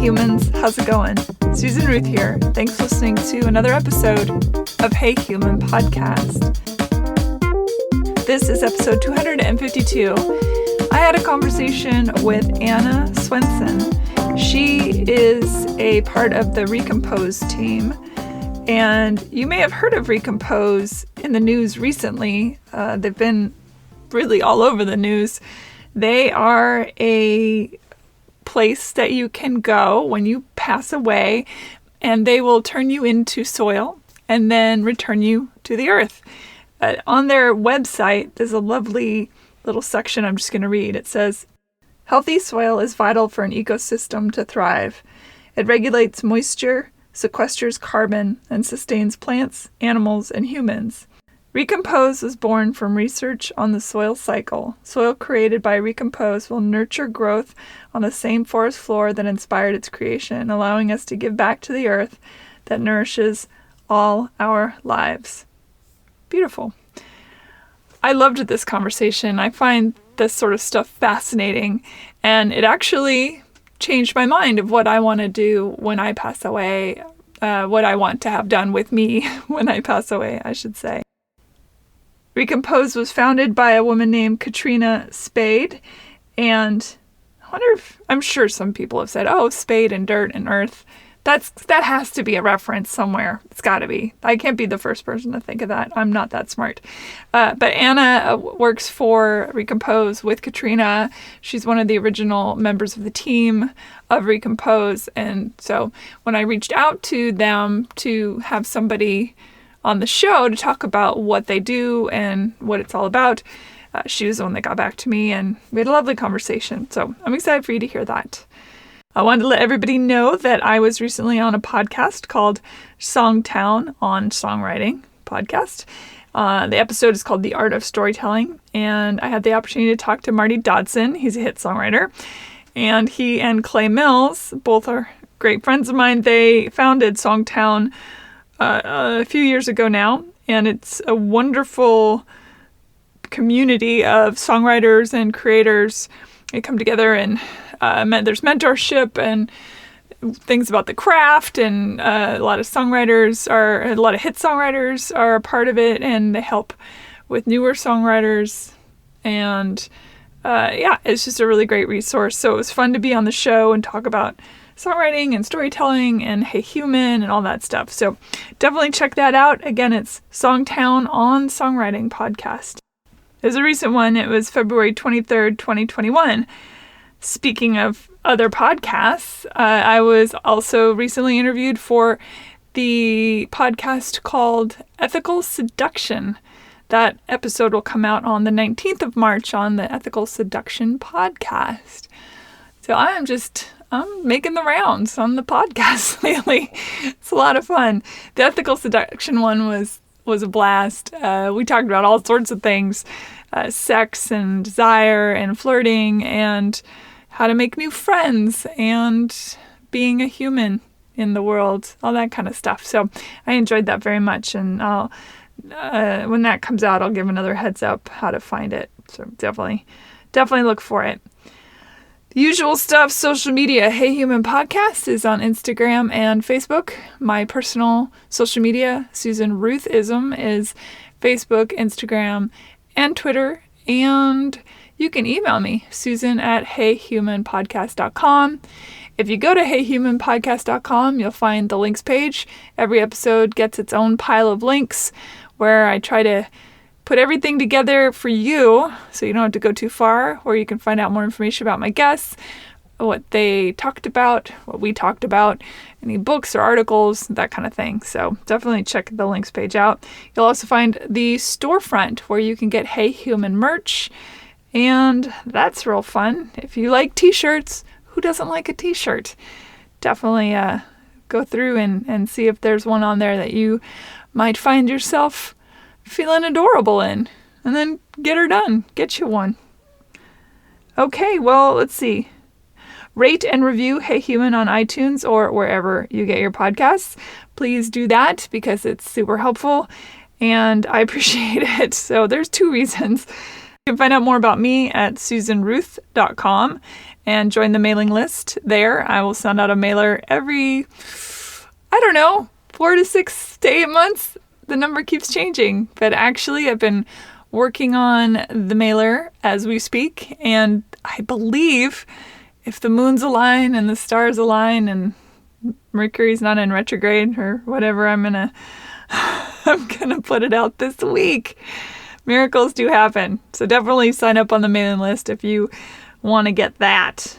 humans, how's it going? Susan Ruth here. Thanks for listening to another episode of Hey Human Podcast. This is episode 252. I had a conversation with Anna Swenson. She is a part of the Recompose team, and you may have heard of Recompose in the news recently. They've been really all over the news. They are a place that you can go when you pass away, and they will turn you into soil and then return you to the earth. On their website, there's a lovely little section I'm just going to read. It says, "Healthy soil is vital for an ecosystem to thrive. It regulates moisture, sequesters carbon, and sustains plants, animals, and humans. Recompose was born from research on the soil cycle. Soil created by Recompose will nurture growth on the same forest floor that inspired its creation, allowing us to give back to the earth that nourishes all our lives." Beautiful. I loved this conversation. I find this sort of stuff fascinating, and it actually changed my mind of what I want to do when I pass away, what I want to have done with me when I pass away, I should say. Recompose was founded by a woman named Katrina Spade, and I'm sure some people have said, oh, spade and dirt and earth. That has to be a reference somewhere. It's got to be. I can't be the first person to think of that. I'm not that smart. But Anna works for Recompose with Katrina. She's one of the original members of the team of Recompose. And so when I reached out to them to have somebody on the show to talk about what they do and what it's all about, she was the one that got back to me, and we had a lovely conversation. So I'm excited for you to hear that. I wanted to let everybody know that I was recently on a podcast called Songtown on Songwriting podcast. The episode is called The Art of Storytelling, and I had the opportunity to talk to Marty Dodson. He's a hit songwriter, and he and Clay Mills, both are great friends of mine. They founded Songtown a few years ago now, and it's a wonderful community of songwriters and creators. They come together, and there's mentorship and things about the craft, and a lot of hit songwriters are a part of it, and they help with newer songwriters, and it's just a really great resource. So it was fun to be on the show and talk about songwriting and storytelling and Hey Human and all that stuff. So definitely check that out. Again, it's Songtown on Songwriting podcast. There's a recent one. It was February 23rd, 2021. Speaking of other podcasts, I was also recently interviewed for the podcast called Ethical Seduction. That episode will come out on the 19th of March on the Ethical Seduction podcast. So I'm making the rounds on the podcast lately. It's a lot of fun. The Ethical Seduction one was a blast. We talked about all sorts of things, sex and desire and flirting and how to make new friends and being a human in the world, all that kind of stuff. So I enjoyed that very much, and I'll when that comes out, I'll give another heads up how to find it. So definitely look for it. The usual stuff, social media. Hey Human Podcast is on Instagram and Facebook. My personal social media, Susan Ruthism, is Facebook, Instagram, and Twitter. And you can email me, susan@heyhumanpodcast.com. If you go to heyhumanpodcast.com, you'll find the links page. Every episode gets its own pile of links where I try to put everything together for you so you don't have to go too far, or you can find out more information about my guests, what they talked about, what we talked about, any books or articles, that kind of thing. So definitely check the links page out. You'll also find the storefront where you can get Hey Human merch, and that's real fun. If you like t-shirts, who doesn't like a t-shirt? Definitely go through and see if there's one on there that you might find yourself feeling adorable in, and then get her done. Get you one. Okay, well, let's see. Rate and review Hey Human on iTunes or wherever you get your podcasts. Please do that because it's super helpful and I appreciate it. So there's two reasons. You can find out more about me at susanruth.com, and join the mailing list there. I will send out a mailer every, 4 to 6 to 8 months. The number keeps changing, but actually I've been working on the mailer as we speak, and I believe if the moons align and the stars align and Mercury's not in retrograde or whatever, I'm gonna put it out this week. Miracles do happen. So definitely sign up on the mailing list if you want to get that.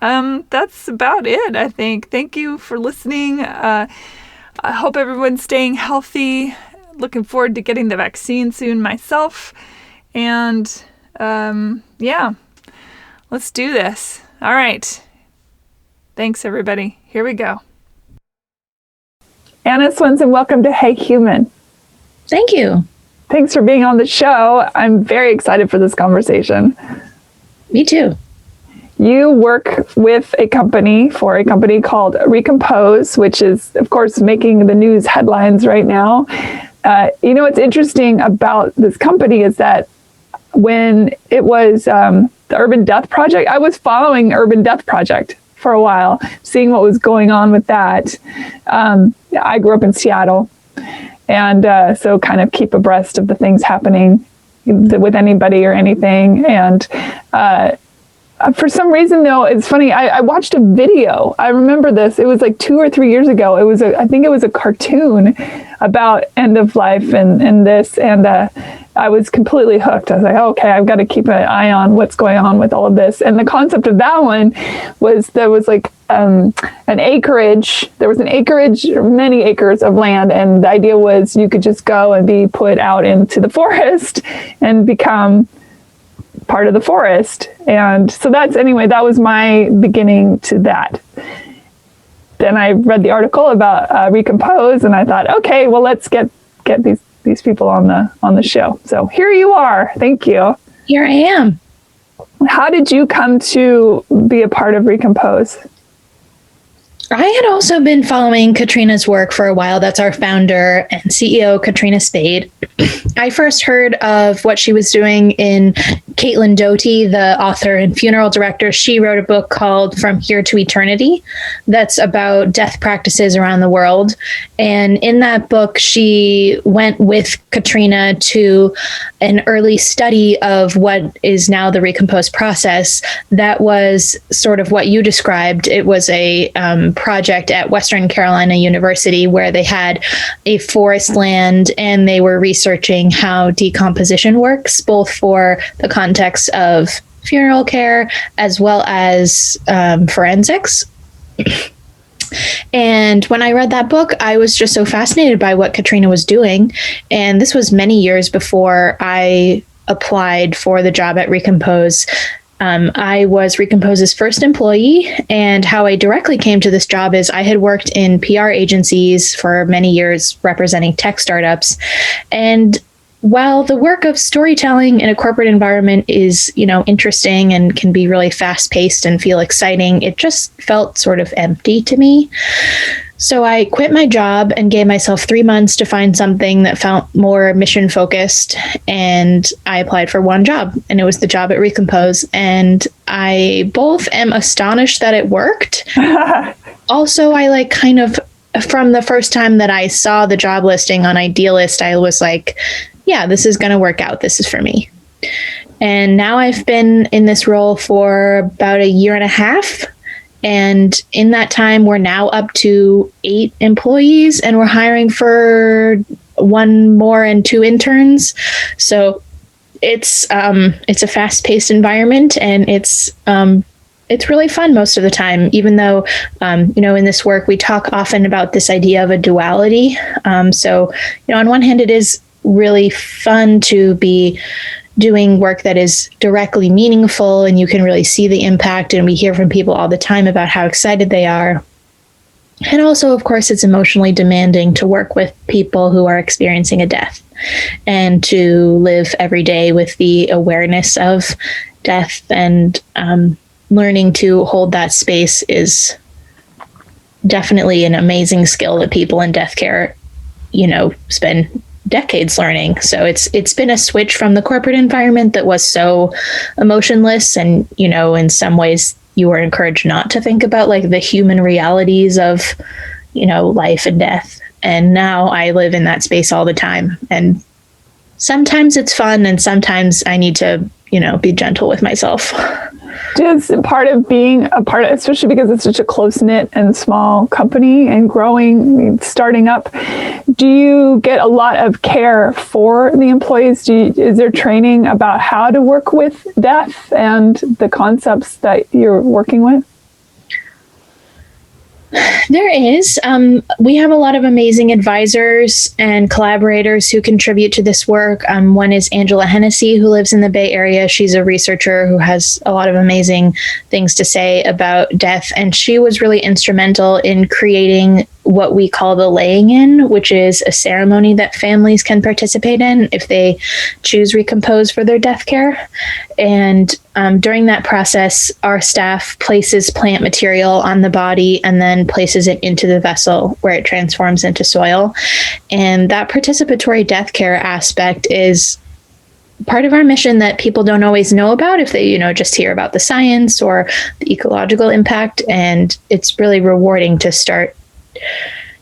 That's about it, I think. Thank you for listening. I hope everyone's staying healthy. Looking forward to getting the vaccine soon myself. And let's do this. All right. Thanks, everybody. Here we go. Anna Swenson, welcome to Hey Human. Thank you. Thanks for being on the show. I'm very excited for this conversation. Me too. You work with a company called Recompose, which is, of course, making the news headlines right now. What's interesting about this company is that when it was the Urban Death Project, I was following Urban Death Project for a while, seeing what was going on with that. I grew up in Seattle, and so kind of keep abreast of the things happening with anybody or anything. And for some reason, though, it's funny. I watched a video. I remember this. It was like 2 or 3 years ago. I think it was a cartoon about end of life and this. And I was completely hooked. I was like, okay, I've got to keep an eye on what's going on with all of this. And the concept of that one was there was like an acreage. There was an acreage, many acres of land. And the idea was you could just go and be put out into the forest and become part of the forest. And so that was my beginning to that. Then I read the article about Recompose, and I thought, okay, well, let's get these people on the show. So here you are. Thank you. Here I am. How did you come to be a part of Recompose? I had also been following Katrina's work for a while. That's our founder and CEO, Katrina Spade. I first heard of what she was doing in Caitlin Doughty, the author and funeral director. She wrote a book called From Here to Eternity that's about death practices around the world. And in that book, she went with Katrina to an early study of what is now the Recompose process. That was sort of what you described. It was a project at Western Carolina University where they had a forest land and they were researching how decomposition works, both for the context of funeral care as well as forensics. And when I read that book, I was just so fascinated by what Katrina was doing. And this was many years before I applied for the job at Recompose. I was Recompose's first employee, and how I directly came to this job is I had worked in PR agencies for many years representing tech startups. And while the work of storytelling in a corporate environment is, interesting and can be really fast-paced and feel exciting, it just felt sort of empty to me. So I quit my job and gave myself 3 months to find something that felt more mission focused. And I applied for one job, and it was the job at Recompose. And I both am astonished that it worked. Also, I from the first time that I saw the job listing on Idealist, I was like, yeah, this is going to work out. This is for me. And now I've been in this role for about a year and a half. And in that time, we're now up to 8 employees, and we're hiring for 1 more and 2 interns. So it's a fast-paced environment, and it's really fun most of the time, even though, in this work, we talk often about this idea of a duality. So on one hand, it is really fun to be doing work that is directly meaningful and you can really see the impact. And we hear from people all the time about how excited they are. And also, of course, it's emotionally demanding to work with people who are experiencing a death and to live every day with the awareness of death, and learning to hold that space is definitely an amazing skill that people in death care, spend decades learning. So it's been a switch from the corporate environment that was so emotionless, and in some ways you were encouraged not to think about like the human realities of life and death. And now I live in that space all the time, and sometimes it's fun and sometimes I need to be gentle with myself. Just part of being a part of, especially because it's such a close-knit and small company and growing, starting up, do you get a lot of care for the employees? Is there training about how to work with death and the concepts that you're working with? There is. We have a lot of amazing advisors and collaborators who contribute to this work. One is Angela Hennessy, who lives in the Bay Area. She's a researcher who has a lot of amazing things to say about death. And she was really instrumental in creating what we call the laying in, which is a ceremony that families can participate in if they choose Recompose for their death care. And during that process, our staff places plant material on the body and then places it into the vessel where it transforms into soil. And that participatory death care aspect is part of our mission that people don't always know about if they, just hear about the science or the ecological impact. And it's really rewarding to start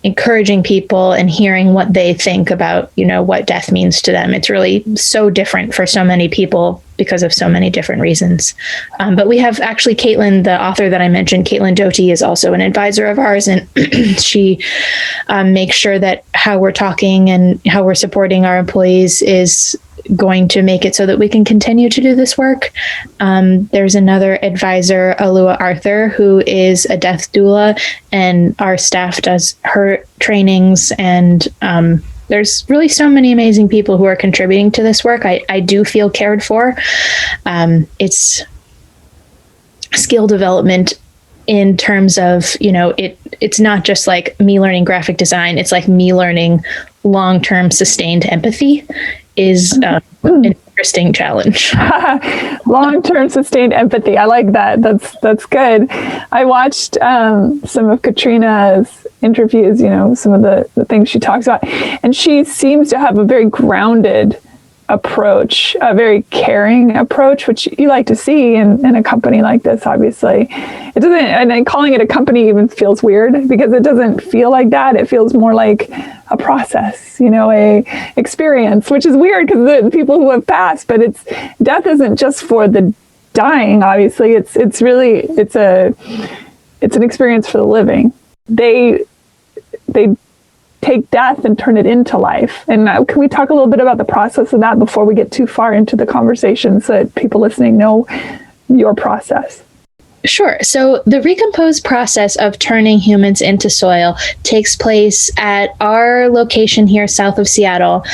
encouraging people and hearing what they think about, what death means to them. It's really so different for so many people because of so many different reasons. But we have actually Caitlin, the author that I mentioned, Caitlin Doty, is also an advisor of ours, and she makes sure that how we're talking and how we're supporting our employees is going to make it so that we can continue to do this work. There's another advisor, Alua Arthur, who is a death doula, and our staff does her trainings. And there's really so many amazing people who are contributing to this work. I do feel cared for. It's skill development in terms of, it's not just like me learning graphic design. It's like me learning long-term sustained empathy is an interesting challenge. Long-term sustained empathy. I like that. That's good. I watched some of Katrina's interviews, some of the things she talks about, and she seems to have a very grounded approach, a very caring approach, which you like to see in a company like this, obviously. It doesn't, and calling it a company even feels weird because it doesn't feel like that. It feels more like a process, a experience, which is weird because the people who have passed, but death isn't just for the dying, obviously. It's an experience for the living. They take death and turn it into life. And can we talk a little bit about the process of that before we get too far into the conversation so that people listening know your process? Sure. So the Recompose process of turning humans into soil takes place at our location here south of Seattle,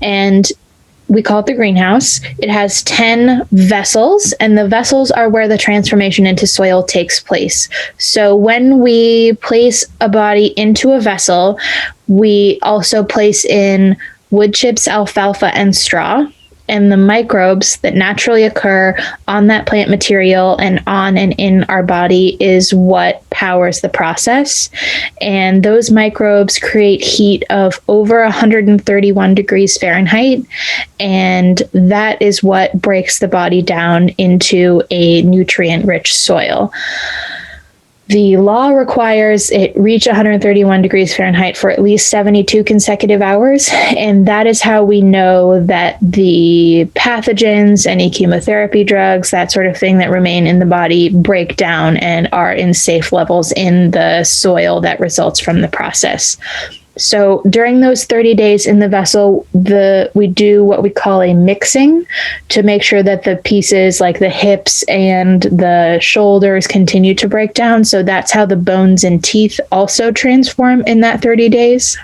and we call it the greenhouse. It has 10 vessels, and the vessels are where the transformation into soil takes place. So when we place a body into a vessel, we also place in wood chips, alfalfa, and straw. And the microbes that naturally occur on that plant material and on and in our body is what powers the process. And those microbes create heat of over 131 degrees Fahrenheit. And that is what breaks the body down into a nutrient-rich soil. The law requires it reach 131 degrees Fahrenheit for at least 72 consecutive hours, and that is how we know that the pathogens, any chemotherapy drugs, that sort of thing that remain in the body break down and are in safe levels in the soil that results from the process. So during those 30 days in the vessel, we do what we call a mixing to make sure that the pieces like the hips and the shoulders continue to break down. So that's how the bones and teeth also transform in that 30 days.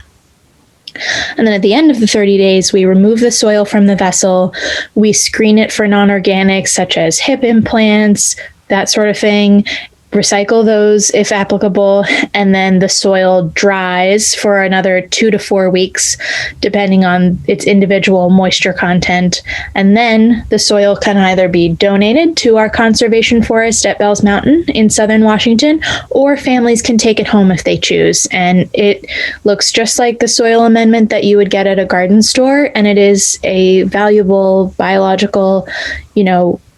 And then at the end of the 30 days, we remove the soil from the vessel. We screen it for non-organics such as hip implants, that sort of thing. recycle those if applicable, and then the soil dries for another 2 to 4 weeks, depending on its individual moisture content. And then the soil can either be donated to our conservation forest at Bells Mountain in southern Washington, or families can take it home if they choose. And it looks just like the soil amendment that you would get at a garden store, and it is a valuable biological,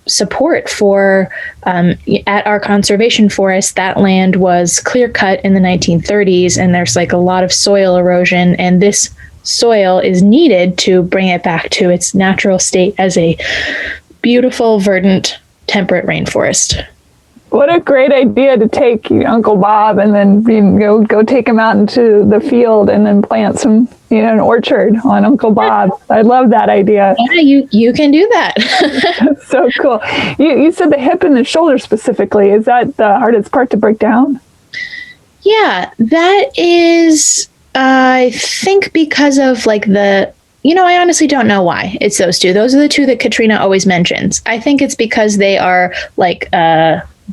support for at our conservation forest. That land was clear cut in the 1930s, and there's like a lot of soil erosion, and this soil is needed to bring it back to its natural state as a beautiful, verdant, temperate rainforest. What a great idea to take Uncle Bob and then go take him out into the field and then plant some, an orchard on Uncle Bob. I love that idea. Yeah, you can do that. So cool. You said the hip and the shoulder specifically. Is that the hardest part to break down? Yeah, that is, I think because of like I honestly don't know why it's those two. Those are the two that Katrina always mentions. I think it's because they are like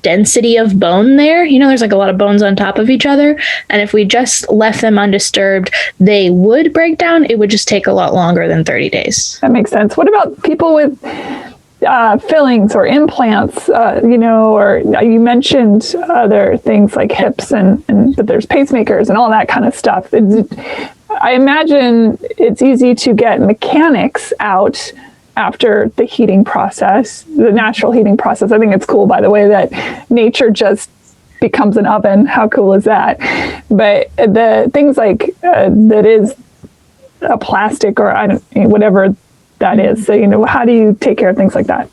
density of bone there. There's like a lot of bones on top of each other. And if we just left them undisturbed, they would break down. It would just take a lot longer than 30 days. That makes sense. What about people with fillings or implants, or you mentioned other things like hips but there's pacemakers and all that kind of stuff. I imagine it's easy to get mechanics out after the heating process, the natural heating process. I think it's cool, by the way, that nature just becomes an oven. How cool is that? But the things like that is a plastic or whatever that is. So, how do you take care of things like that?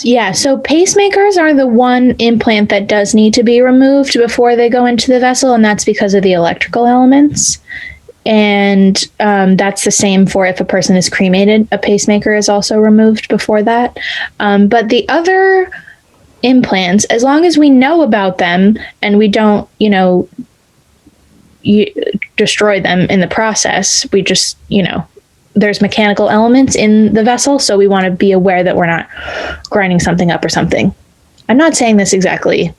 Yeah, so pacemakers are the one implant that does need to be removed before they go into the vessel, and that's because of the electrical elements. And that's the same for if a person is cremated. A pacemaker is also removed before that. But the other implants, as long as we know about them and we don't, destroy them in the process, we just, there's mechanical elements in the vessel. So we want to be aware that we're not grinding something up or something. I'm not saying this exactly.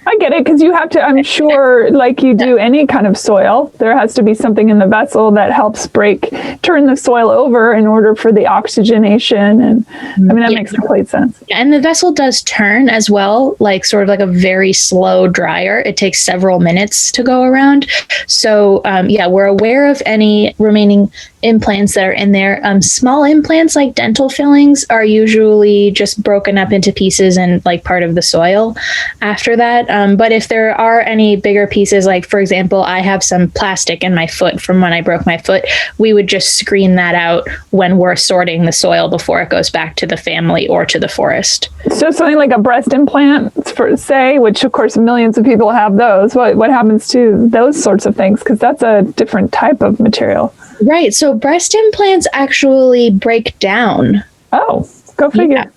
I get it, because you have to, I'm sure, like you do any kind of soil, there has to be something in the vessel that helps turn the soil over in order for the oxygenation. And that makes complete sense. And the vessel does turn as well, like sort of like a very slow dryer. It takes several minutes to go around. So we're aware of any remaining implants that are in there. Small implants like dental fillings are usually just broken up into pieces and like part of the soil after that. But if there are any bigger pieces, like for example, I have some plastic in my foot from when I broke my foot, we would just screen that out when we're sorting the soil before it goes back to the family or to the forest. So something like a breast implant, which of course millions of people have those. What happens to those sorts of things? Because that's a different type of material. Right. So breast implants actually break down. Oh, go figure.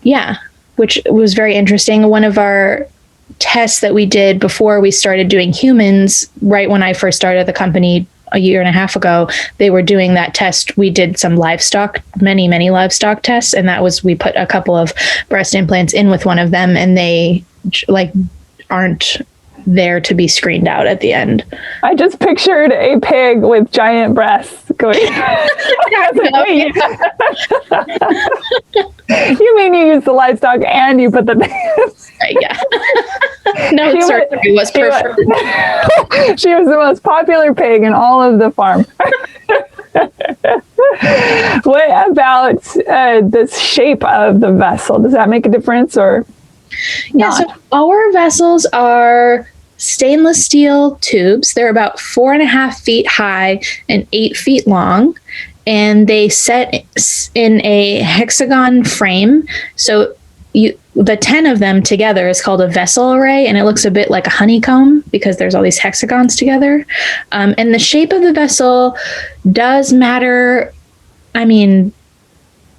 Yeah. Which was very interesting. One of our tests that we did before we started doing humans, right when I first started the company a year and a half ago, they were doing that test. We did some many livestock tests. And we put a couple of breast implants in with one of them, and they aren't there to be screened out at the end. I just pictured a pig with giant breasts going. You mean you use the livestock and you put the yeah. No, surgery was perfect. She was the most popular pig in all of the farm. What about the shape of the vessel? Does that make a difference or not? So our vessels are stainless steel tubes. They're about 4.5 feet high and 8 feet long. And they set in a hexagon frame. So the 10 of them together is called a vessel array, and it looks a bit like a honeycomb because there's all these hexagons together. And the shape of the vessel does matter.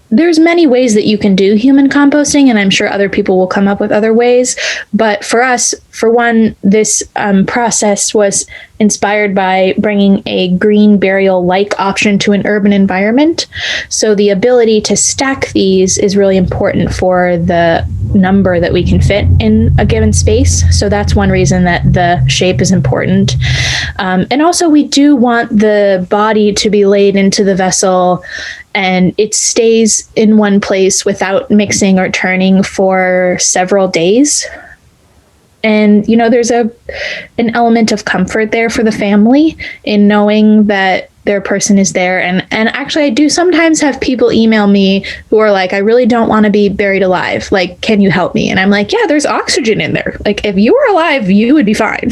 There's many ways that you can do human composting, and I'm sure other people will come up with other ways. But for us, for one, this process was inspired by bringing a green burial-like option to an urban environment. So the ability to stack these is really important for the number that we can fit in a given space. So that's one reason that the shape is important. And also, we do want the body to be laid into the vessel and it stays in one place without mixing or turning for several days. And, you know, there's an element of comfort there for the family in knowing that their person is there. And actually, I do sometimes have people email me who are like, I really don't want to be buried alive. Like, can you help me? And I'm like, yeah, there's oxygen in there. Like, if you were alive, you would be fine.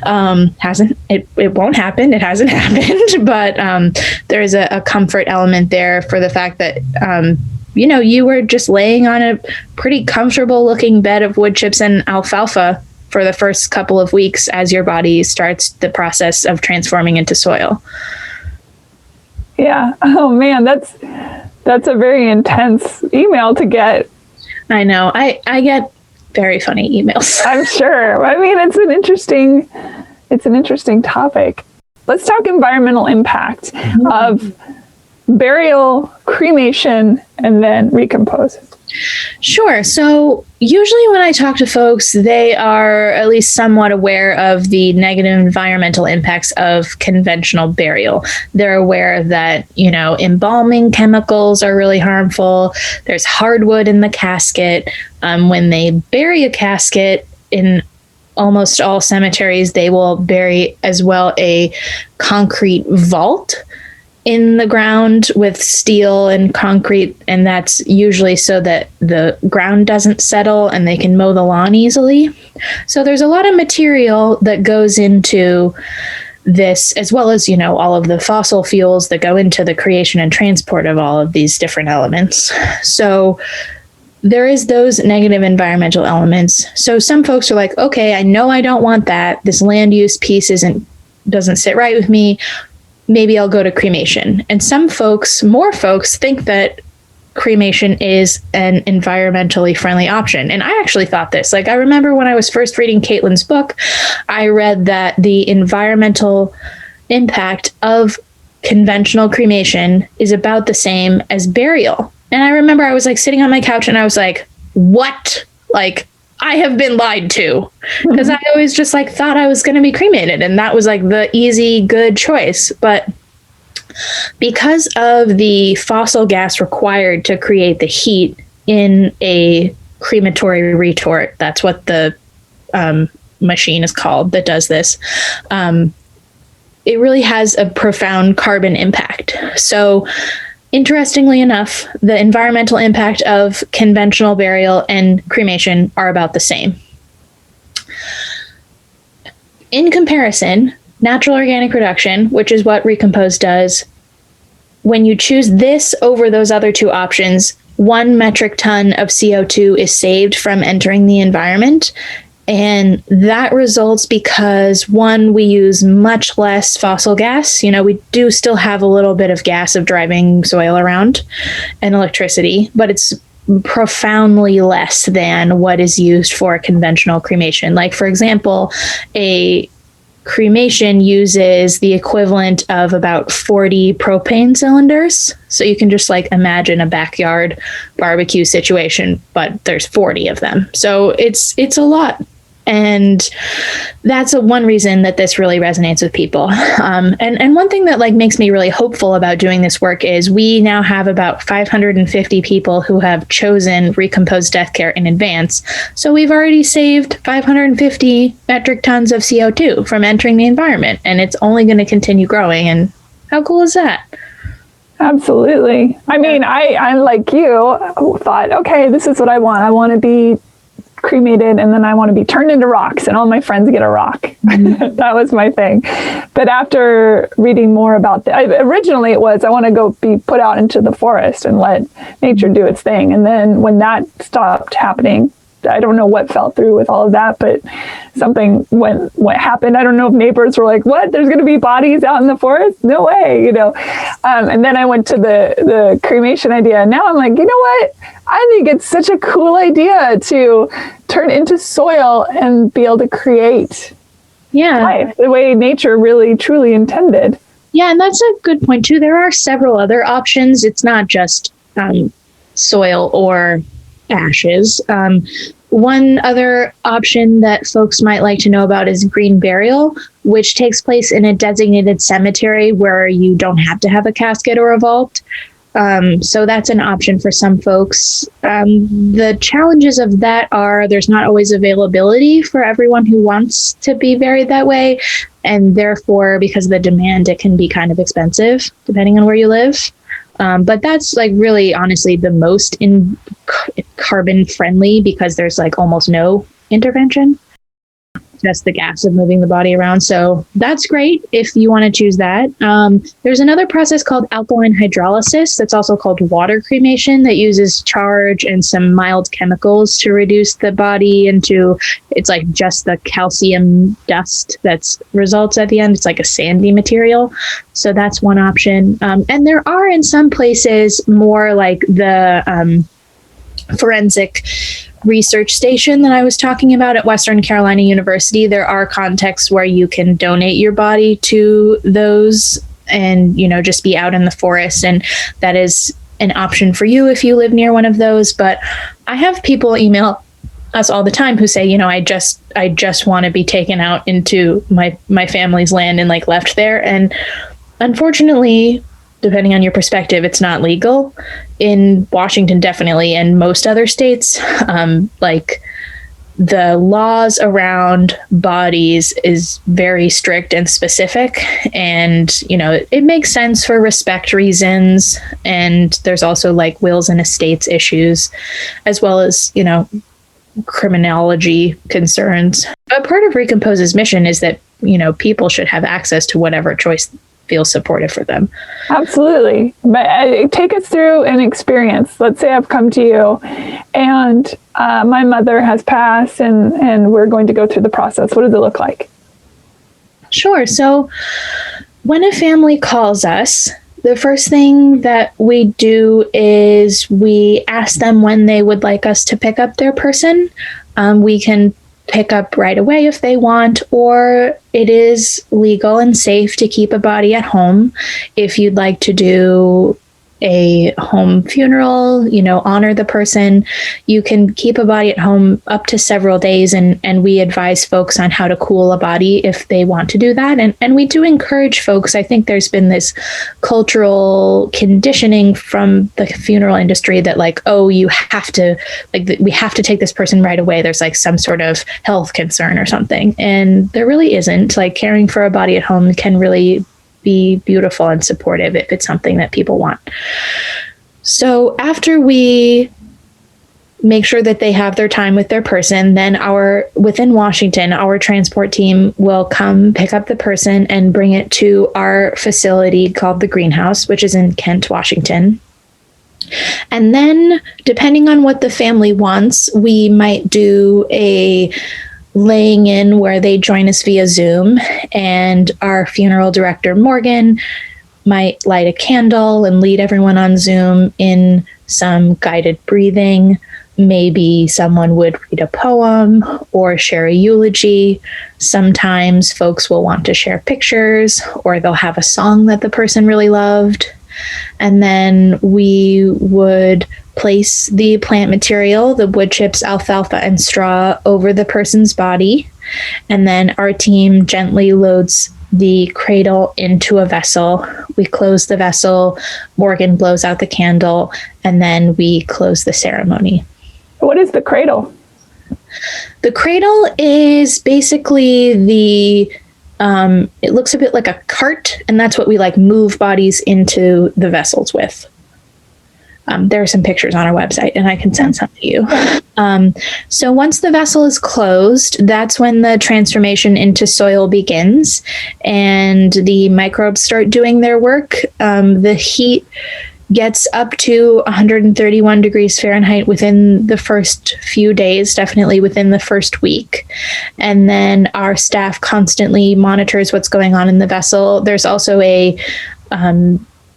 It won't happen. It hasn't happened. But there's a comfort element there for the fact that, you know, you were just laying on a pretty comfortable looking bed of wood chips and alfalfa for the first couple of weeks as your body starts the process of transforming into soil. Yeah. Oh man, that's a very intense email to get. I know. I get very funny emails. I'm sure. I mean, it's an interesting topic. Let's talk environmental impact of burial, cremation, and then recompose. Sure. So usually when I talk to folks, they are at least somewhat aware of the negative environmental impacts of conventional burial. They're aware that, you know, embalming chemicals are really harmful. There's hardwood in the casket. When they bury a casket in almost all cemeteries, they will bury as well a concrete vault in the ground with steel and concrete, and that's usually so that the ground doesn't settle and they can mow the lawn easily. So there's a lot of material that goes into this, as well as, you know, all of the fossil fuels that go into the creation and transport of all of these different elements. So there is those negative environmental elements. So some folks are like, okay, I know I don't want that. This land use piece doesn't sit right with me. Maybe I'll go to cremation. And more folks think that cremation is an environmentally friendly option. And I actually thought this. Like, I remember when I was first reading Caitlin's book, I read that the environmental impact of conventional cremation is about the same as burial. And I remember I was like sitting on my couch and I was like, what? Like, I have been lied to, because I always just like thought I was going to be cremated, and that was like the easy, good choice. But because of the fossil gas required to create the heat in a crematory retort, that's what the machine is called that does this, it really has a profound carbon impact. So interestingly enough, the environmental impact of conventional burial and cremation are about the same. In comparison, natural organic reduction, which is what Recompose does, when you choose this over those other two options, 1 metric ton of CO2 is saved from entering the environment. And that results because, one, we use much less fossil gas. You know, we do still have a little bit of gas of driving soil around and electricity, but it's profoundly less than what is used for conventional cremation. Like, for example, a cremation uses the equivalent of about 40 propane cylinders. So you can just like imagine a backyard barbecue situation, but there's 40 of them. So it's a lot. And that's one reason that this really resonates with people. And one thing that like makes me really hopeful about doing this work is we now have about 550 people who have chosen Recompose Death Care in advance. So we've already saved 550 metric tons of CO2 from entering the environment, and it's only going to continue growing. And how cool is that? Absolutely. I mean, I like you thought, okay, this is what I want. I want to be cremated, and then I want to be turned into rocks and all my friends get a rock. That was my thing. But after reading more about that, originally it was I want to go be put out into the forest and let nature do its thing. And then when that stopped happening, I don't know what fell through with all of that, but what happened, I don't know if neighbors were like, what, there's going to be bodies out in the forest? No way, you know. And then I went to the cremation idea, and now I'm like, you know what? I think it's such a cool idea to turn into soil and be able to create life the way nature really, truly intended. Yeah, and that's a good point too. There are several other options. It's not just soil or ashes. One other option that folks might like to know about is green burial, which takes place in a designated cemetery where you don't have to have a casket or a vault. So that's an option for some folks. The challenges of that are there's not always availability for everyone who wants to be buried that way. And therefore, because of the demand, it can be kind of expensive depending on where you live. But that's like really honestly the most carbon friendly because there's like almost no intervention. Just the gas of moving the body around. So that's great if you want to choose that. There's another process called alkaline hydrolysis that's also called water cremation that uses charge and some mild chemicals to reduce the body into, it's like just the calcium dust that's results at the end. It's like a sandy material. So that's one option. And there are in some places more like the forensic research station that I was talking about at Western Carolina University. There are contexts where you can donate your body to those and, you know, just be out in the forest. And that is an option for you if you live near one of those. But I have people email us all the time who say, you know, I just want to be taken out into my family's land and like left there. And unfortunately, depending on your perspective, it's not legal in Washington, definitely, and most other states. Like the laws around bodies is very strict and specific, and you know it makes sense for respect reasons. And there's also like wills and estates issues, as well as criminology concerns. A part of Recompose's mission is that people should have access to whatever choice feels supportive for them. Absolutely. But take us through an experience. Let's say I've come to you and my mother has passed and we're going to go through the process. What does it look like? Sure. So when a family calls us, the first thing that we do is we ask them when they would like us to pick up their person. We can pick up right away if they want, or it is legal and safe to keep a body at home. If you'd like to do a home funeral, honor the person, you can keep a body at home up to several days. And we advise folks on how to cool a body if they want to do that. And we do encourage folks. I think there's been this cultural conditioning from the funeral industry that you have to, we have to take this person right away. There's some sort of health concern or something. And there really isn't. Caring for a body at home can really be beautiful and supportive if it's something that people want. So after we make sure that they have their time with their person, then within Washington, our transport team will come pick up the person and bring it to our facility called the Greenhouse, which is in Kent, Washington. And then depending on what the family wants, we might do a laying in where they join us via Zoom, and our funeral director, Morgan, might light a candle and lead everyone on Zoom in some guided breathing. Maybe someone would read a poem or share a eulogy. Sometimes folks will want to share pictures, or they'll have a song that the person really loved. And then we would place the plant material, the wood chips, alfalfa, and straw over the person's body. And then our team gently loads the cradle into a vessel. We close the vessel, Morgan blows out the candle, and then we close the ceremony. What is the cradle? The cradle is basically it looks a bit like a cart, and that's what we move bodies into the vessels with. There are some pictures on our website, and I can send some to you. So once the vessel is closed, that's when the transformation into soil begins, and the microbes start doing their work. The heat gets up to 131 degrees Fahrenheit within the first few days, definitely within the first week. And then our staff constantly monitors what's going on in the vessel. There's also a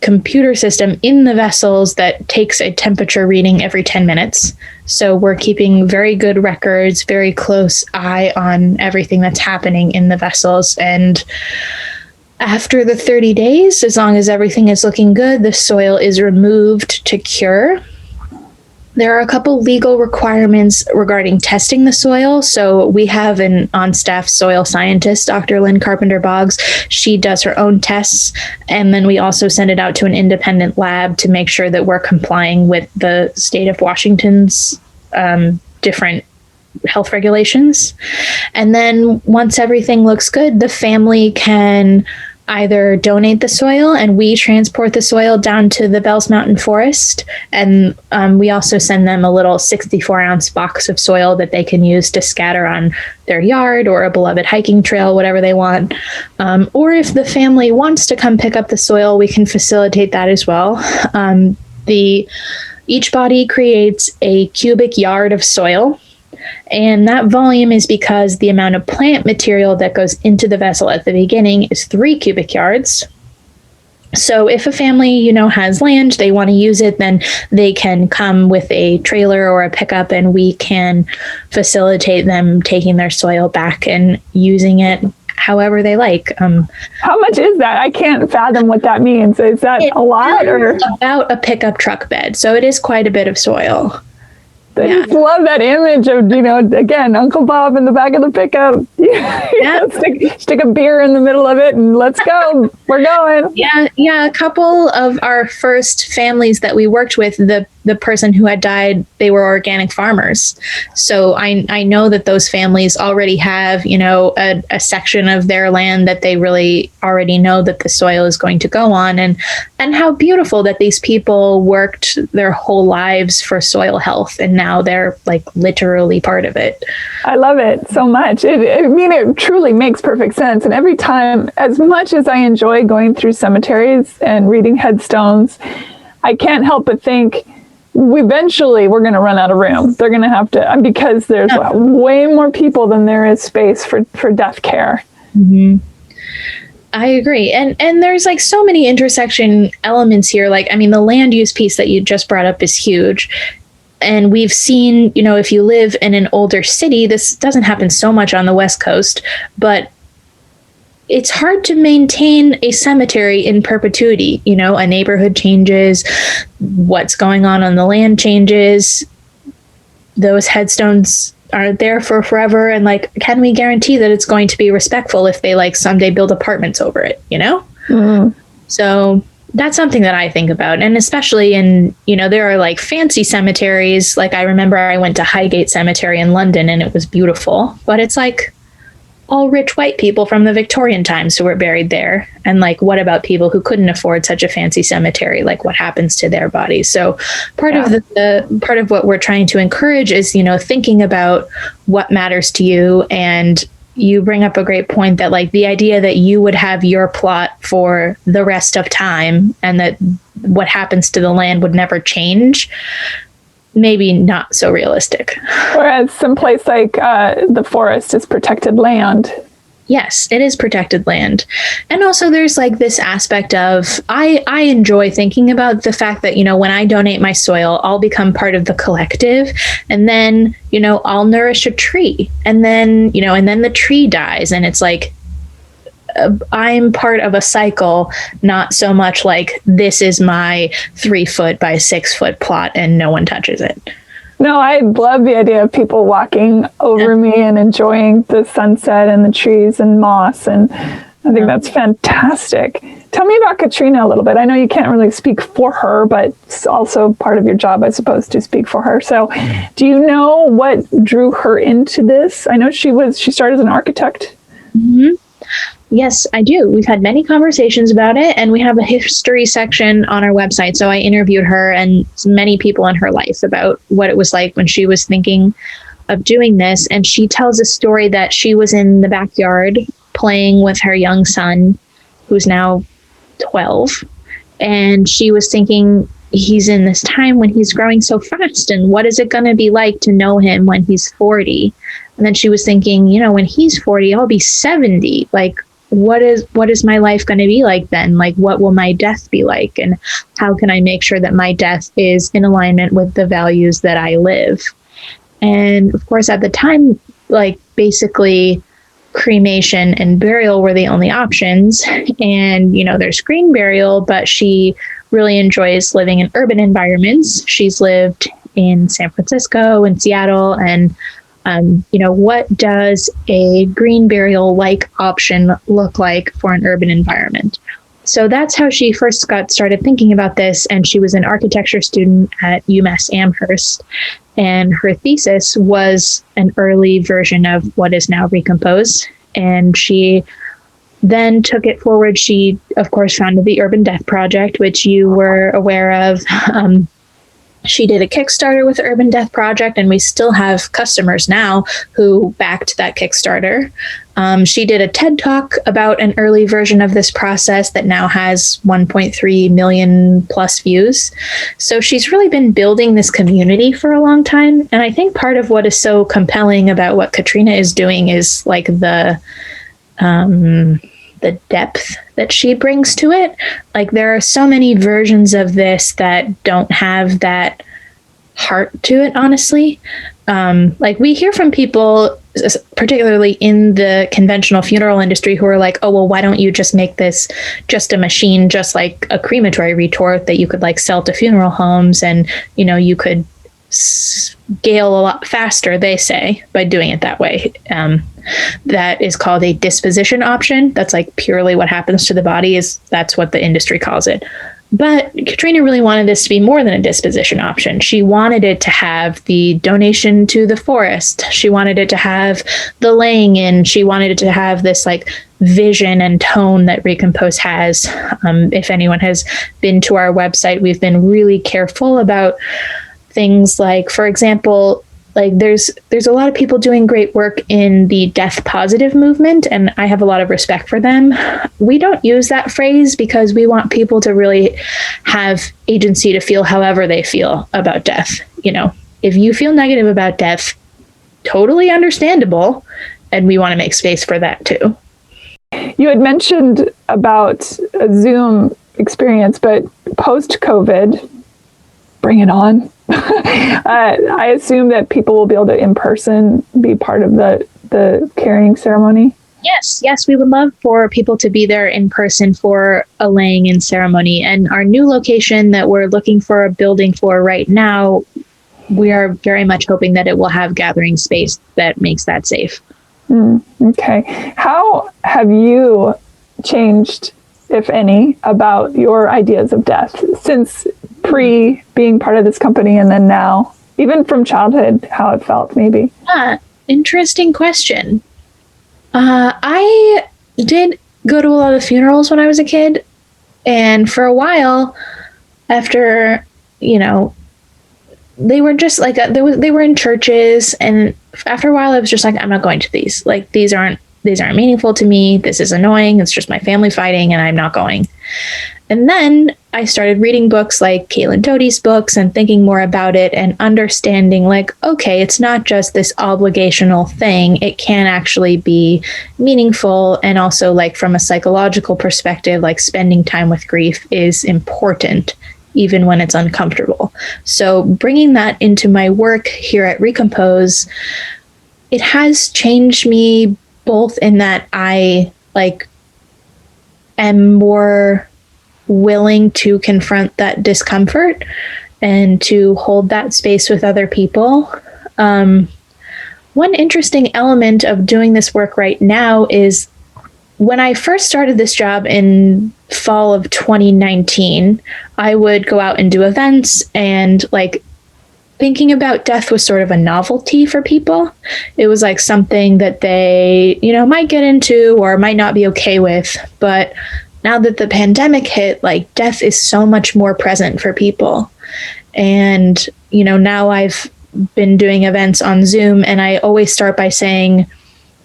computer system in the vessels that takes a temperature reading every 10 minutes. So we're keeping very good records, very close eye on everything that's happening in the vessels. And after the 30 days, as long as everything is looking good, the soil is removed to cure. There are a couple legal requirements regarding testing the soil. So we have an on-staff soil scientist, Dr. Lynn Carpenter Boggs. She does her own tests, and then we also send it out to an independent lab to make sure that we're complying with the state of Washington's different health regulations. And then once everything looks good, the family can either donate the soil, and we transport the soil down to the Bells Mountain Forest. And we also send them a little 64-ounce box of soil that they can use to scatter on their yard or a beloved hiking trail, whatever they want. Or if the family wants to come pick up the soil, we can facilitate that as well. Each body creates a cubic yard of soil. And that volume is because the amount of plant material that goes into the vessel at the beginning is 3 cubic yards. So if a family, has land, they want to use it, then they can come with a trailer or a pickup, and we can facilitate them taking their soil back and using it however they like. How much is that? I can't fathom what that means. Is that a lot? Or about a pickup truck bed. So it is quite a bit of soil. I just love that image of, again, Uncle Bob in the back of the pickup. Stick a beer in the middle of it and let's go. We're going. Yeah. A couple of our first families that we worked with, the person who had died, they were organic farmers. So I know that those families already have, a section of their land that they really already know that the soil is going to go on, and how beautiful that these people worked their whole lives for soil health, and now they're like literally part of it. I love it so much. It truly makes perfect sense. And every time, as much as I enjoy going through cemeteries and reading headstones, I can't help but think, eventually we're going to run out of room. They're going to have to, because there's way more people than there is space for death care. Mm-hmm. I agree. And there's like so many intersection elements here. Like, the land use piece that you just brought up is huge. And we've seen, if you live in an older city, this doesn't happen so much on the West Coast, but it's hard to maintain a cemetery in perpetuity. A neighborhood changes, what's going on the land changes, those headstones aren't there for forever. And can we guarantee that it's going to be respectful if they someday build apartments over it, Mm-hmm. So that's something that I think about. And especially in, there are fancy cemeteries. I remember I went to Highgate Cemetery in London and it was beautiful, but it's all rich white people from the Victorian times who were buried there. And what about people who couldn't afford such a fancy cemetery? What happens to their bodies? So part of the part of what we're trying to encourage is, thinking about what matters to you. And you bring up a great point that the idea that you would have your plot for the rest of time and that what happens to the land would never change, maybe not so realistic. Whereas someplace like the forest is protected land. Yes, it is protected land. And also there's this aspect of, I enjoy thinking about the fact that, when I donate my soil, I'll become part of the collective, and then, I'll nourish a tree, and then, and then the tree dies. And it's I'm part of a cycle, not so much this is my 3-foot by 6-foot plot and no one touches it. No, I love the idea of people walking over me and enjoying the sunset and the trees and moss. And I think that's fantastic. Tell me about Katrina a little bit. I know you can't really speak for her, but it's also part of your job, I suppose, to speak for her. So do you know what drew her into this? I know she started as an architect. Mm-hmm. Yes, I do. We've had many conversations about it, and we have a history section on our website. So I interviewed her and many people in her life about what it was like when she was thinking of doing this. And she tells a story that she was in the backyard playing with her young son, who's now 12. And she was thinking, he's in this time when he's growing so fast, and what is it going to be like to know him when he's 40? And then she was thinking, when he's 40, I'll be 70. What is my life going to be like then? What will my death be like? And how can I make sure that my death is in alignment with the values that I live? And of course, at the time, basically cremation and burial were the only options. And, there's green burial, but she really enjoys living in urban environments. She's lived in San Francisco and Seattle, and what does a green burial-like option look like for an urban environment? So that's how she first got started thinking about this, and she was an architecture student at UMass Amherst, and her thesis was an early version of what is now Recompose, and she then took it forward. She, of course, founded the Urban Death Project, which you were aware of. She did a Kickstarter with the Urban Death Project, and we still have customers now who backed that Kickstarter. She did a TED Talk about an early version of this process that now has 1.3 million plus views. So she's really been building this community for a long time. And I think part of what is so compelling about what Katrina is doing is like the depth that she brings to it. Like, there are so many versions of this that don't have that heart to it, honestly. Like, we hear from people, particularly in the conventional funeral industry, who are like, oh, well, why don't you just make this just a machine, just like a crematory retort that you could like sell to funeral homes, and, you could scale a lot faster, they say, by doing it that way. That is called a disposition option. That's like purely what happens to the body, that's what the industry calls it. But Katrina really wanted this to be more than a disposition option. She wanted it to have the donation to the forest. She wanted it to have the laying in. She wanted it to have this like vision and tone that Recompose has. If anyone has been to our website, we've been really careful about things like, for example, like there's a lot of people doing great work in the death positive movement, and I have a lot of respect for them. We don't use that phrase because we want people to really have agency to feel however they feel about death. If you feel negative about death, totally understandable, and we want to make space for that too. You had mentioned about a Zoom experience, but post-COVID, bring it on. I assume that people will be able to in person be part of the carrying ceremony. Yes, we would love for people to be there in person for a laying in ceremony. And our new location that we're looking for a building for right now, we are very much hoping that it will have gathering space that makes that safe. Okay. How have you changed, if any, about your ideas of death since being part of this company, and then now, even from childhood, how it felt maybe? Interesting question. I did go to a lot of funerals when I was a kid, and for a while after, they were just like, they were in churches, and after a while I was just like, I'm not going to these. Like, these aren't meaningful to me. This is annoying. It's just my family fighting, and I'm not going. And then I started reading books like Caitlin Doty's books and thinking more about it and understanding like, okay, it's not just this obligational thing. It can actually be meaningful. And also, like, from a psychological perspective, like, spending time with grief is important, even when it's uncomfortable. So bringing that into my work here at Recompose, it has changed me both in that I am more willing to confront that discomfort and to hold that space with other people. One interesting element of doing this work right now is when I first started this job in fall of 2019, I would go out and do events, and thinking about death was sort of a novelty for people. It was like something that they, might get into or might not be okay with. But now that the pandemic hit, death is so much more present for people. And, now I've been doing events on Zoom, and I always start by saying,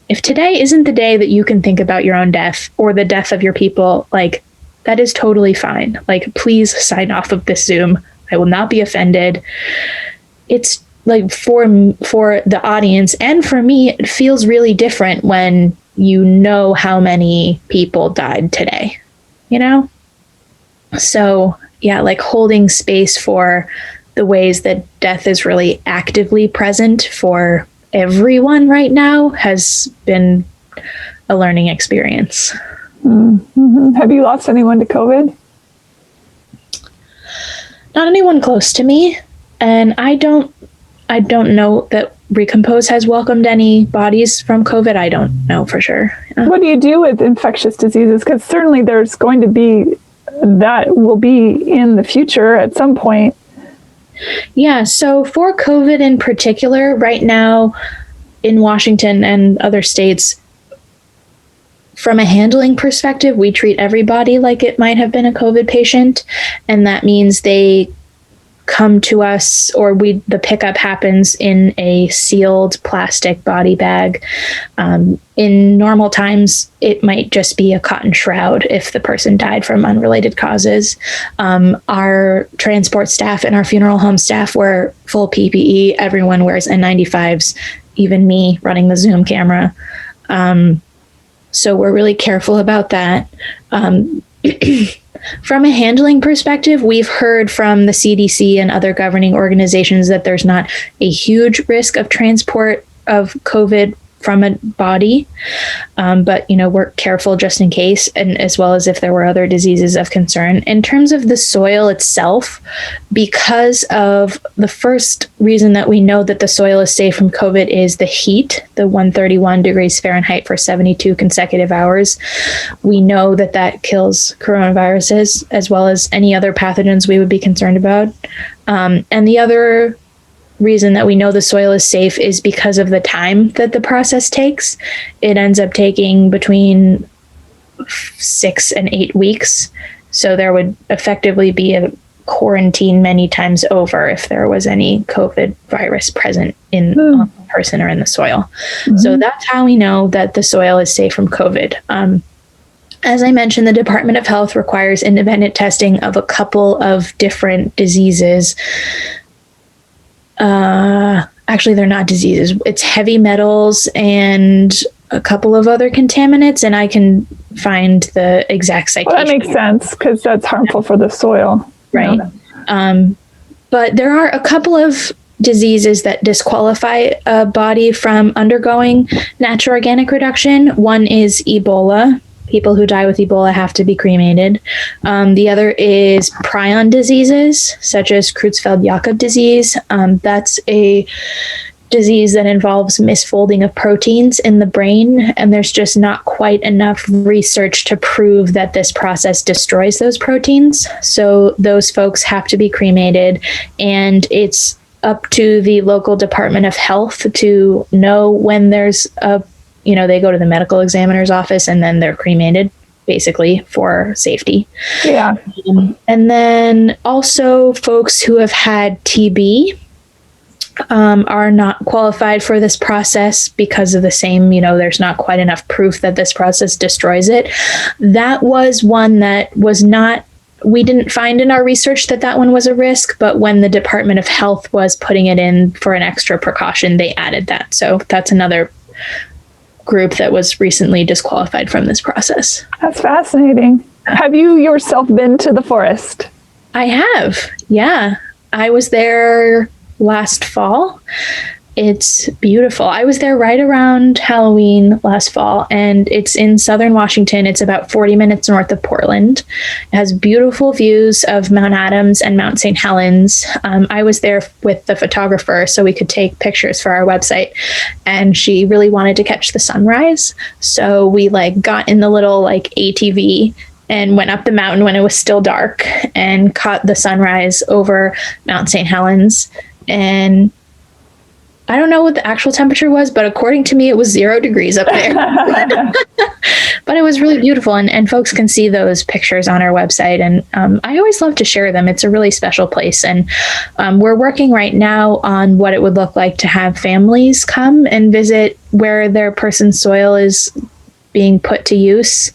if today isn't the day that you can think about your own death or the death of your people, that is totally fine. Please sign off of this Zoom. I will not be offended. It's for the audience and for me, it feels really different when you know how many people died today, So yeah, holding space for the ways that death is really actively present for everyone right now has been a learning experience. Mm-hmm. Have you lost anyone to COVID? Not anyone close to me. And I don't know that Recompose has welcomed any bodies from COVID. I don't know for sure. What do you do with infectious diseases? Because certainly there's going to be, that will be in the future at some point. Yeah, so for COVID in particular, right now in Washington and other states, from a handling perspective, we treat everybody like it might have been a COVID patient. And that means they come to us, or the pickup happens in a sealed plastic body bag. In normal times, it might just be a cotton shroud if the person died from unrelated causes. Our transport staff and our funeral home staff wear full PPE. Everyone wears N95s, even me running the Zoom camera. So we're really careful about that. From a handling perspective, we've heard from the CDC and other governing organizations that there's not a huge risk of transport of COVID from a body. But, we're careful just in case, and as well as if there were other diseases of concern. In terms of the soil itself, because of the first reason that we know that the soil is safe from COVID is the heat, the 131 degrees Fahrenheit for 72 consecutive hours. We know that that kills coronaviruses as well as any other pathogens we would be concerned about. And the other reason that we know the soil is safe is because of the time that the process takes. It ends up taking between 6 and 8 weeks. So there would effectively be a quarantine many times over if there was any COVID virus present in the person or in the soil. Mm-hmm. So that's how we know that the soil is safe from COVID. As I mentioned, the Department of Health requires independent testing of a couple of different diseases. Actually, they're not diseases. It's heavy metals and a couple of other contaminants, and I can find the exact citation. Well, that makes sense because that's harmful for the soil. Right. But there are a couple of diseases that disqualify a body from undergoing natural organic reduction. One is Ebola. People who die with Ebola have to be cremated. The other is prion diseases, such as Creutzfeldt-Jakob disease. That's a disease that involves misfolding of proteins in the brain, and there's just not quite enough research to prove that this process destroys those proteins. So those folks have to be cremated, and it's up to the local Department of Health to know when there's they go to the medical examiner's office and then they're cremated, basically, for safety. Yeah. And then also folks who have had TB are not qualified for this process because of the same, there's not quite enough proof that this process destroys it. That was one that we didn't find in our research that one was a risk, but when the Department of Health was putting it in for an extra precaution, they added that. So that's another group that was recently disqualified from this process. That's fascinating. Have you yourself been to the forest? I have. Yeah. I was there last fall. It's beautiful. I was there right around Halloween last fall, and it's in southern Washington. It's about 40 minutes north of Portland. It has beautiful views of Mount Adams and Mount St. Helens. I was there with the photographer so we could take pictures for our website, and she really wanted to catch the sunrise. So we got in the little ATV and went up the mountain when it was still dark and caught the sunrise over Mount St. Helens. And I don't know what the actual temperature was, but according to me, it was 0 degrees up there. But it was really beautiful, and folks can see those pictures on our website. And I always love to share them. It's a really special place. And we're working right now on what it would look like to have families come and visit where their person's soil is being put to use.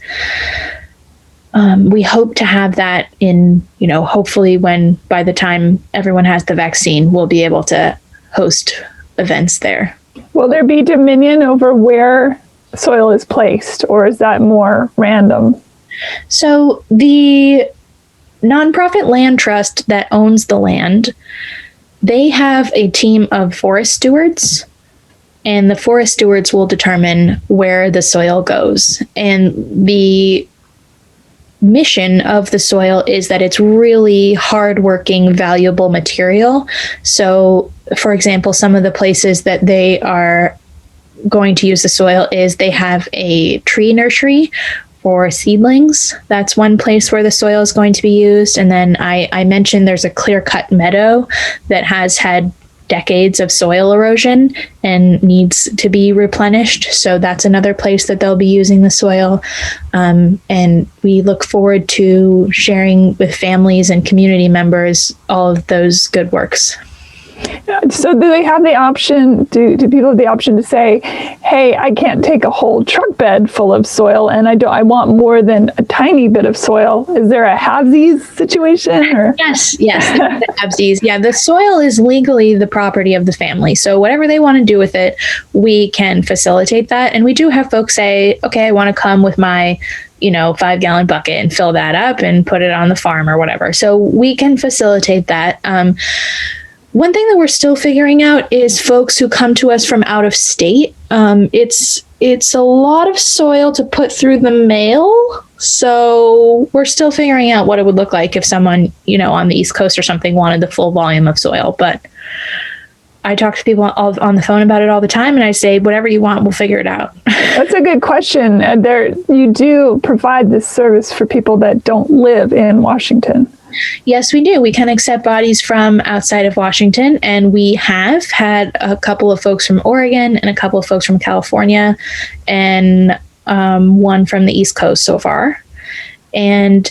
We hope to have that in, hopefully by the time everyone has the vaccine, we'll be able to host events there. Will there be dominion over where soil is placed, or is that more random? So the nonprofit land trust that owns the land, they have a team of forest stewards, and the forest stewards will determine where the soil goes. And the mission of the soil is that it's really hardworking, valuable material. So, for example, some of the places that they are going to use the soil is they have a tree nursery for seedlings. That's one place where the soil is going to be used. And then I mentioned there's a clear-cut meadow that has had decades of soil erosion and needs to be replenished. So that's another place that they'll be using the soil. And we look forward to sharing with families and community members all of those good works. So do they have the option, do people have the option to say, hey, I can't take a whole truck bed full of soil and I want more than a tiny bit of soil? Is there a halvesies situation? Or? Yes, the halvesies. Yeah, the soil is legally the property of the family. So whatever they want to do with it, we can facilitate that. And we do have folks say, okay, I want to come with my 5-gallon bucket and fill that up and put it on the farm or whatever. So we can facilitate that. One thing that we're still figuring out is folks who come to us from out of state. It's a lot of soil to put through the mail. So we're still figuring out what it would look like if someone, on the East Coast or something wanted the full volume of soil. But I talk to people on the phone about it all the time, and I say, whatever you want, we'll figure it out. That's a good question. You do provide this service for people that don't live in Washington. Yes, we do. We can accept bodies from outside of Washington, and we have had a couple of folks from Oregon and a couple of folks from California, and one from the East Coast so far. And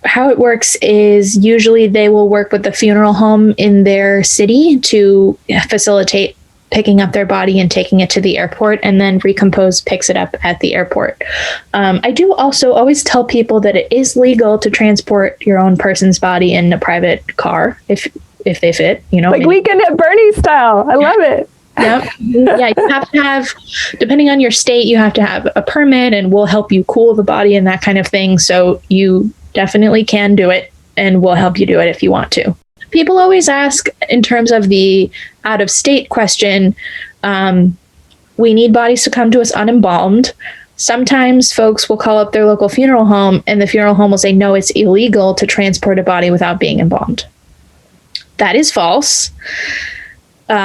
how it works is usually they will work with the funeral home in their city to facilitate picking up their body and taking it to the airport, and then Recompose picks it up at the airport. I do also always tell people that it is legal to transport your own person's body in a private car if they fit, Like Weekend at Bernie's style. I love it. Yep. Yeah, you have to have, depending on your state, you have to have a permit, and we'll help you cool the body and that kind of thing. So you definitely can do it, and we'll help you do it if you want to. People always ask, in terms of the out-of-state question, we need bodies to come to us unembalmed. Sometimes folks will call up their local funeral home, and the funeral home will say, no, it's illegal to transport a body without being embalmed. That is false. We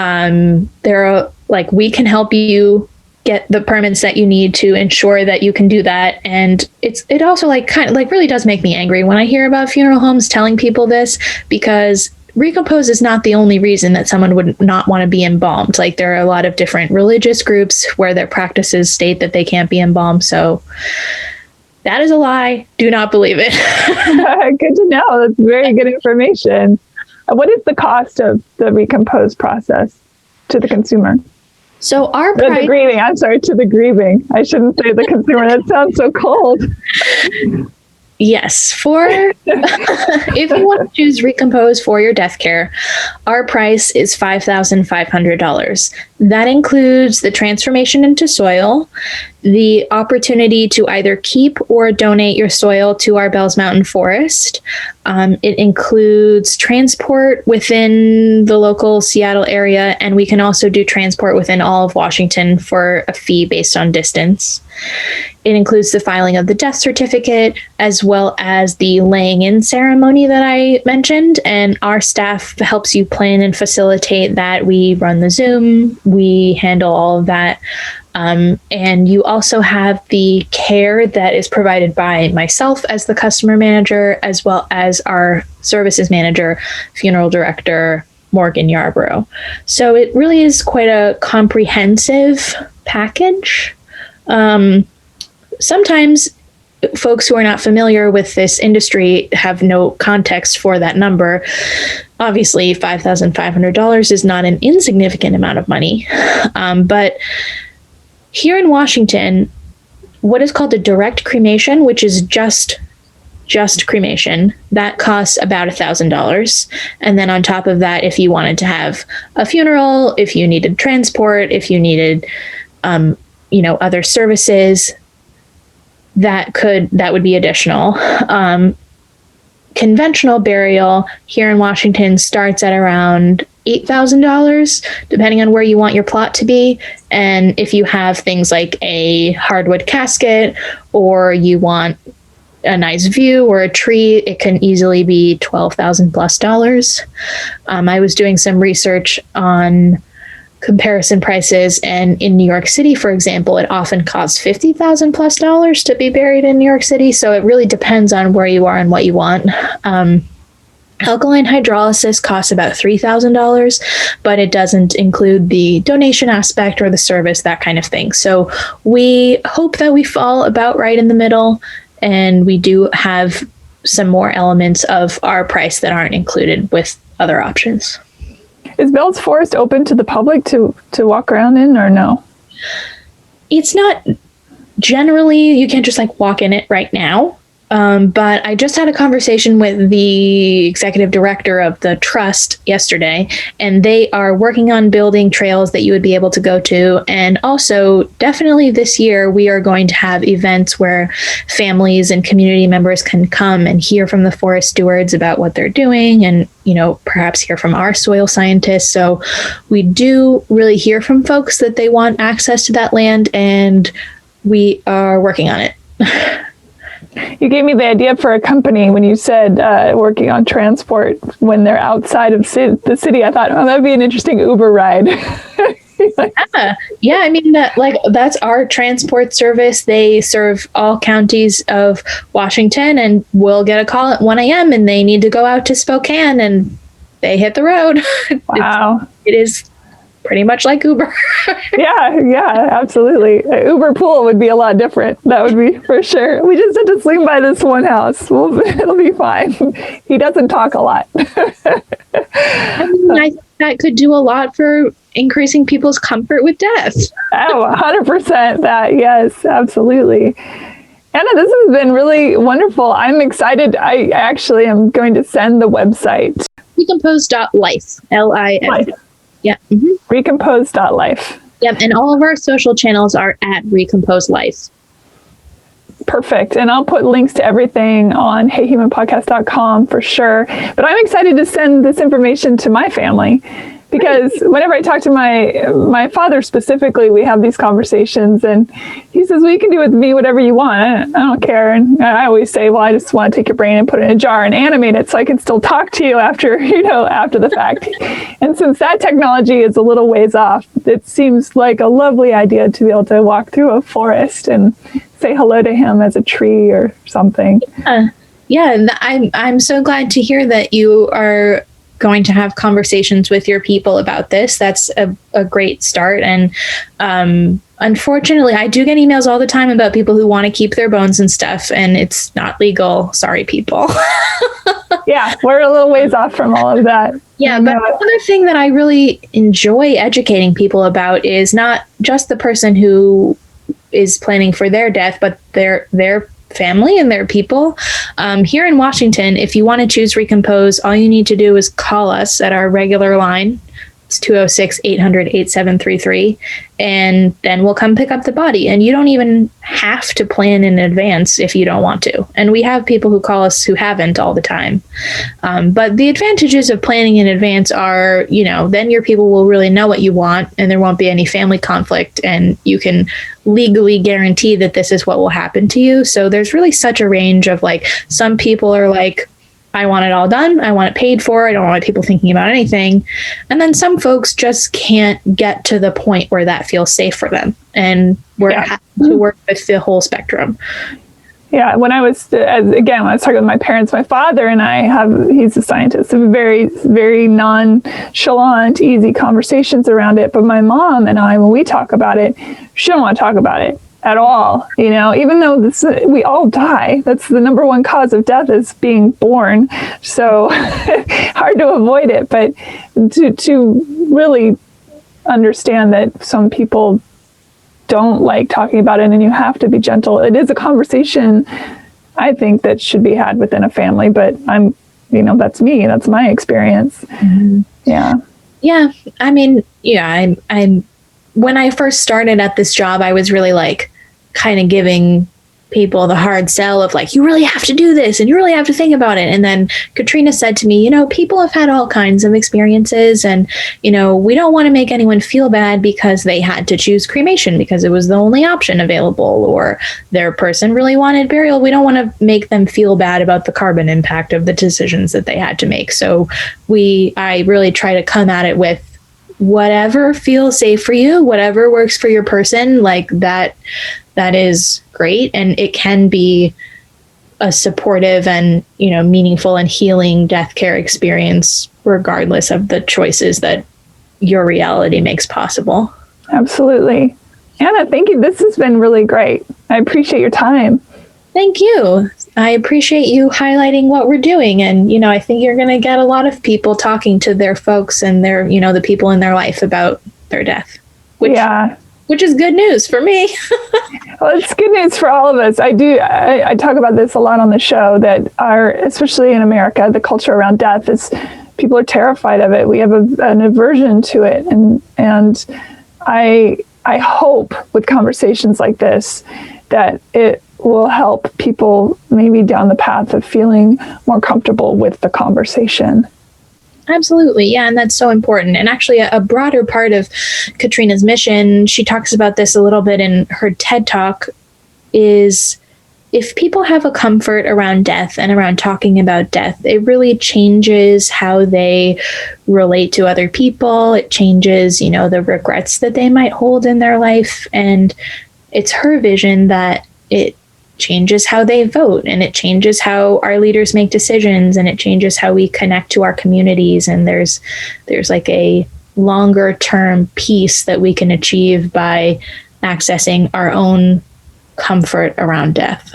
can help you get the permits that you need to ensure that you can do that. And it also really does make me angry when I hear about funeral homes telling people this, because Recompose is not the only reason that someone would not want to be embalmed. Like, there are a lot of different religious groups where their practices state that they can't be embalmed. So that is a lie. Do not believe it. Good to know. That's very good information. What is the cost of the Recompose process to the consumer? So to the grieving. I shouldn't say the consumer. That sounds so cold. Yes, if you want to choose Recompose for your death care, our price is $5,500. That includes the transformation into soil, the opportunity to either keep or donate your soil to our Bells Mountain Forest. It includes transport within the local Seattle area, and we can also do transport within all of Washington for a fee based on distance. It includes the filing of the death certificate, as well as the laying in ceremony that I mentioned, and our staff helps you plan and facilitate that. We run the Zoom, we handle all of that. And you also have the care that is provided by myself as the customer manager, as well as our services manager, funeral director, Morgan Yarborough. So it really is quite a comprehensive package. Sometimes folks who are not familiar with this industry have no context for that number. Obviously, $5,500 is not an insignificant amount of money. But here in Washington, what is called a direct cremation, which is just cremation, that costs about $1,000. And then on top of that, if you wanted to have a funeral, if you needed transport, if you needed, other services, that would be additional. Conventional burial here in Washington starts at around $8,000, depending on where you want your plot to be. And if you have things like a hardwood casket, or you want a nice view or a tree, it can easily be $12,000+. I was doing some research on comparison prices, and in New York City, for example, it often costs $50,000+ to be buried in New York City. So it really depends on where you are and what you want. Alkaline hydrolysis costs about $3,000, but it doesn't include the donation aspect or the service, that kind of thing. So we hope that we fall about right in the middle, and we do have some more elements of our price that aren't included with other options. Is Bell's Forest open to the public to walk around in, or no? It's not generally, you can't just like walk in it right now. But I just had a conversation with the executive director of the trust yesterday, and they are working on building trails that you would be able to go to. And also, definitely this year, we are going to have events where families and community members can come and hear from the forest stewards about what they're doing, and, you know, perhaps hear from our soil scientists. So we do really hear from folks that they want access to that land, and we are working on it. You gave me the idea for a company when you said working on transport when they're outside of the city. I thought, oh, that'd be an interesting Uber ride. Yeah. I mean, that's our transport service. They serve all counties of Washington, and we'll get a call at 1 a.m. and they need to go out to Spokane, and they hit the road. Wow. It is pretty much like Uber. Yeah, absolutely. Uber pool would be a lot different. That would be for sure. We just had to swing by this one house. It'll be fine. He doesn't talk a lot. I mean, I think that could do a lot for increasing people's comfort with death. Oh, 100% that. Yes, absolutely. Anna, this has been really wonderful. I'm excited. I actually am going to send the website. Recompose.life. L-I-F. Yeah. Mm-hmm. Recompose.life. Yep. And all of our social channels are at Recompose Life. Perfect. And I'll put links to everything on heyhumanpodcast.com for sure. But I'm excited to send this information to my family, because whenever I talk to my father specifically, we have these conversations, and he says, well, you can do with me whatever you want. I don't care. And I always say, well, I just want to take your brain and put it in a jar and animate it so I can still talk to you after the fact. And since that technology is a little ways off, it seems like a lovely idea to be able to walk through a forest and say hello to him as a tree or something. Yeah. And I'm so glad to hear that you are going to have conversations with your people about this. That's a great start. And unfortunately, I do get emails all the time about people who want to keep their bones and stuff, and it's not legal. Sorry, people. Yeah, we're a little ways off from all of that. Yeah, but another thing that I really enjoy educating people about is not just the person who is planning for their death, but their family and their people. Here in Washington, if you want to choose Recompose, all you need to do is call us at our regular line. It's 206-800-8733, and then we'll come pick up the body. And you don't even have to plan in advance if you don't want to. And we have people who call us who haven't all the time. But the advantages of planning in advance are, then your people will really know what you want, and there won't be any family conflict, and you can legally guarantee that this is what will happen to you. So there's really such a range of some people are like, I want it all done. I want it paid for. I don't want people thinking about anything. And then some folks just can't get to the point where that feels safe for them. And we're happy to work with the whole spectrum. Yeah. When I was talking with my parents, my father and he's a scientist, very, very nonchalant, easy conversations around it. But my mom and I, when we talk about it, she don't want to talk about it at all, even though we all die. That's the number one cause of death, is being born. So hard to avoid it, but to really understand that some people don't like talking about it, and you have to be gentle. It is a conversation, I think, that should be had within a family, but that's me, that's my experience. Mm-hmm. Yeah. I mean, I'm when I first started at this job, I was really kind of giving people the hard sell of like, you really have to do this and you really have to think about it. And then Katrina said to me, people have had all kinds of experiences, and, we don't want to make anyone feel bad because they had to choose cremation because it was the only option available, or their person really wanted burial. We don't want to make them feel bad about the carbon impact of the decisions that they had to make. So I really try to come at it with whatever feels safe for you, whatever works for your person, like that is great. And it can be a supportive and, meaningful and healing death care experience, regardless of the choices that your reality makes possible. Absolutely. Anna, thank you. This has been really great. I appreciate your time. Thank you. I appreciate you highlighting what we're doing. And, I think you're going to get a lot of people talking to their folks and their, the people in their life about their death, which is good news for me. Well, it's good news for all of us. I talk about this a lot on the show, that especially in America, the culture around death is, people are terrified of it. We have an aversion to it. And I hope with conversations like this that it will help people maybe down the path of feeling more comfortable with the conversation. Absolutely. Yeah. And that's so important. And actually a broader part of Katrina's mission, she talks about this a little bit in her TED Talk, is if people have a comfort around death and around talking about death, it really changes how they relate to other people. It changes, the regrets that they might hold in their life. And it's her vision that it changes how they vote, and it changes how our leaders make decisions, and it changes how we connect to our communities. And there's like a longer term peace that we can achieve by accessing our own comfort around death.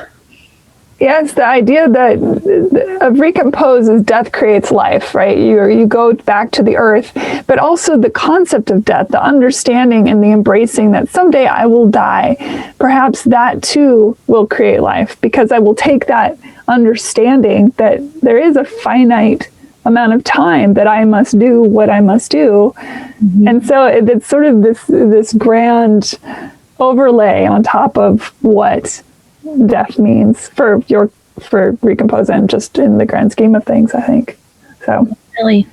Yes, the idea of Recompose is death creates life, right? You go back to the earth, but also the concept of death, the understanding and the embracing that someday I will die. Perhaps that too will create life, because I will take that understanding that there is a finite amount of time that I must do what I must do. Mm-hmm. And so it's sort of this grand overlay on top of what death means for Recompose, and just in the grand scheme of things, I think. So really,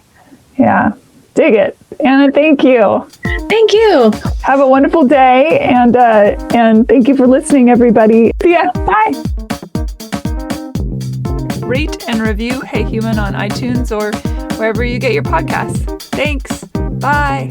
yeah, dig it. Anna, thank you. Thank you. Have a wonderful day, and thank you for listening, everybody. See ya. Bye. Rate and review Hey Human on iTunes or wherever you get your podcasts. Thanks. Bye.